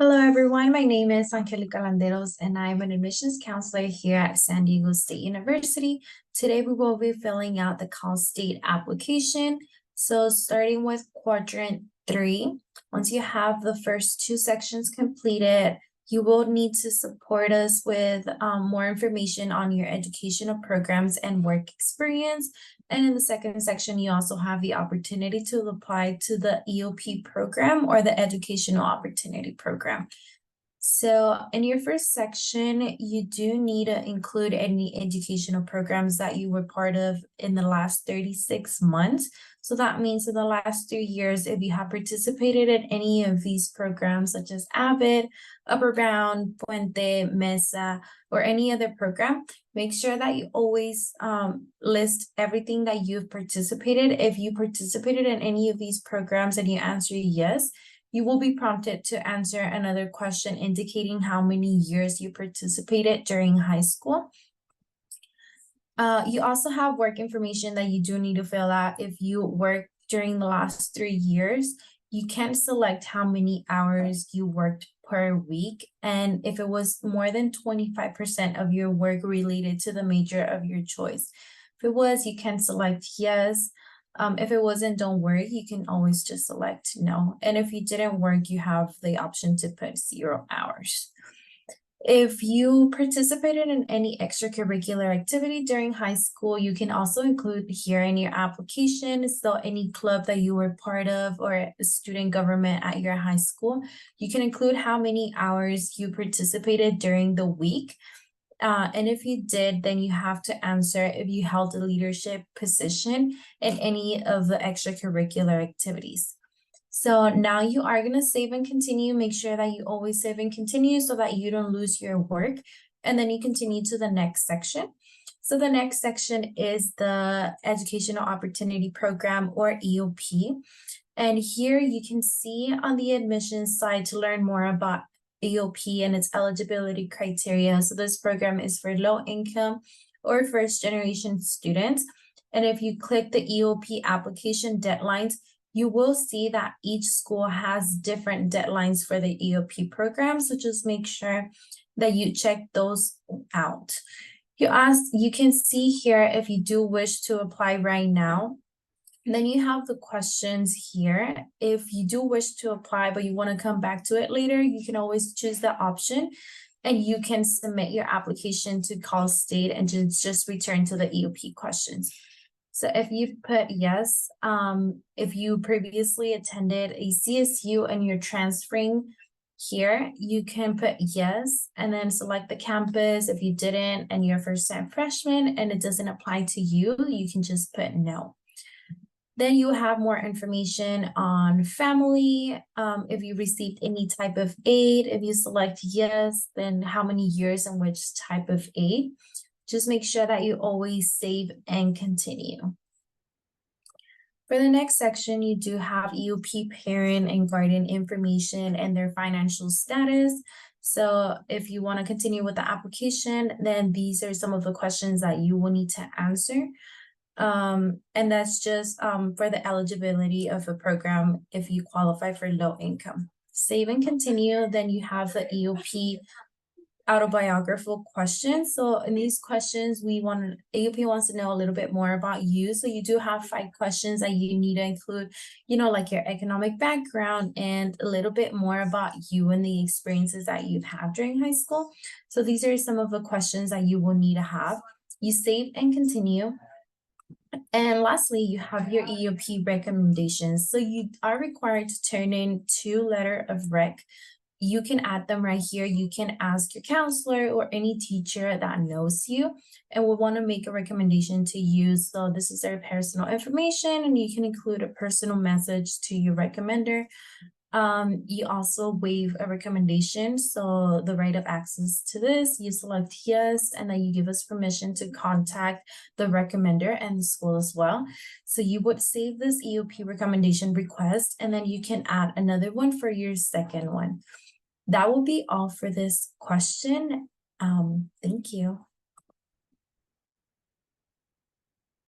Hello, everyone. My name is Angelica Landeros, and I'm an admissions counselor here at San Diego State University. Today, we will be filling out the Cal State application. So starting with quadrant 3, once you have the first 2 sections completed, you will need to support us with more information on your educational programs and work experience. And in the second section, you also have the opportunity to apply to the EOP program or the Educational Opportunity Program. So in your first section, you do need to include any educational programs that you were part of in the last 36 months. So that means in the last 3 years, if you have participated in any of these programs, such as Avid, Upper Bound, Puente, Mesa, or any other program, make sure that you always list everything that you've participated. If you participated in any of these programs and you answer yes, you will be prompted to answer another question indicating how many years you participated during high school. You also have work information that you do need to fill out. If you worked during the last 3 years, you can select how many hours you worked per week. And if it was more than 25% of your work related to the major of your choice. If it was, you can select yes. If it wasn't, don't worry, you can always just select no. And if you didn't work, you have the option to put 0 hours. If you participated in any extracurricular activity during high school, you can also include here in your application. So any club that you were part of or student government at your high school, you can include how many hours you participated during the week. And if you did, then you have to answer if you held a leadership position in any of the extracurricular activities. So now you are going to save and continue. Make sure that you always save and continue so that you don't lose your work. And then you continue to the next section. So the next section is the Educational Opportunity Program, or EOP. And here you can see on the admissions side to learn more about EOP and its eligibility criteria. So this program is for low income or first generation students. And if you click the EOP application deadlines, you will see that each school has different deadlines for the EOP program. So just make sure that you check those out. You can see here if you do wish to apply right now. Then you have the questions here. If you do wish to apply, but you want to come back to it later, you can always choose the option and you can submit your application to Cal State and just return to the EOP questions. So if you've put yes, if you previously attended a CSU and you're transferring here, you can put yes and then select the campus. If you didn't and you're a first-time freshman and it doesn't apply to you, you can just put no. Then you have more information on family, if you received any type of aid. If you select yes, then how many years and which type of aid. Just make sure that you always save and continue. For the next section, you do have EOP parent and guardian information and their financial status. So if you want to continue with the application, then these are some of the questions that you will need to answer. And that's just for the eligibility of a program if you qualify for low income. Save and continue, then you have the EOP autobiographical questions. So in these questions, EOP wants to know a little bit more about you. So you do have 5 questions that you need to include, like your economic background and a little bit more about you and the experiences that you've had during high school. So these are some of the questions that you will need to have. You save and continue. And lastly, you have your EOP recommendations. So you are required to turn in 2 letters of rec. You can add them right here. You can ask your counselor or any teacher that knows you and will want to make a recommendation to you. So this is their personal information and you can include a personal message to your recommender. You also waive a recommendation. So the right of access to this, you select yes, and then you give us permission to contact the recommender and the school as well. So you would save this EOP recommendation request, and then you can add another one for your second one. That will be all for this question. Thank you.